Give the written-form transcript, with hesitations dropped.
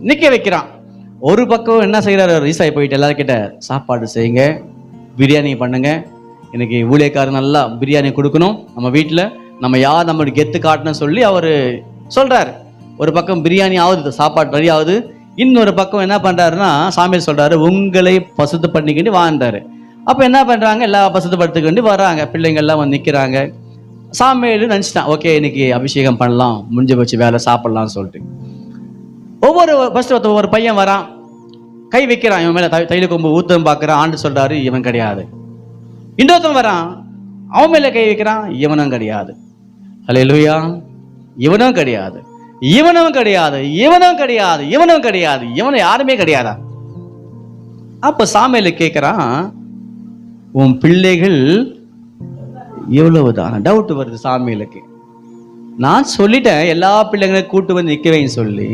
நிக்க வைக்கிறான். ஒரு பக்கம் என்ன செய்யறாரு, ரீசாய் போயிட்டு எல்லாருக்கிட்ட சாப்பாடு செய்யுங்க, பிரியாணி பண்ணுங்க, எனக்கு ஊழியக்காரர் நல்லா பிரியாணி கொடுக்கணும், நம்ம வீட்டில் நம்ம யார் நம்மளுக்கு கெத்து காட்டணும்னு சொல்லி அவர் சொல்றாரு. ஒரு பக்கம் பிரியாணி ஆகுது, சாப்பாடு ரெடி ஆகுது. இன்னொரு பக்கம் என்ன பண்றாருன்னா, சாமியார் சொல்றாரு, உங்களை பசுத்து பண்ணிக்கிட்டு வாழ்ந்தாரு. அப்ப என்ன பண்றாங்க, எல்லா பசுத்தப்படுத்திக்கிட்டு வராங்க, பிள்ளைங்க எல்லாம் வந்து நிக்கிறாங்க. சாமியார் நினைச்சிட்டான், ஓகே இன்னைக்கு அபிஷேகம் பண்ணலாம், முடிஞ்சு வச்சு வேலை சாப்பிடலாம்னு சொல்லிட்டு ஒவ்வொரு பையன் வரான், கை வைக்கிறான், இவன் மேல தைல கொம்பு ஊத்தம் பார்க்கிறான். ஆண்டு சொல்றாரு, இவன் கிடையாது. இன்னொருத்தன் வரான், அவன் மேல கை வைக்கிறான், இவனும் கிடையாது. ஹல்லேலூயா. இவனும் கிடையாது, இவனும் கிடையாது, இவனும் கிடையாது, இவனும் கிடையாது, இவனும் யாருமே கிடையாதா? அப்ப சாமியார் கேட்கிறான், உன் பிள்ளைகள் எவ்வளவுதான்? டவுட் வருது சாமியாருக்கு. நான் சொல்லிட்டேன் எல்லா பிள்ளைங்களையும் கூட்டு வந்து நிக்க வைன்னு சொல்லி.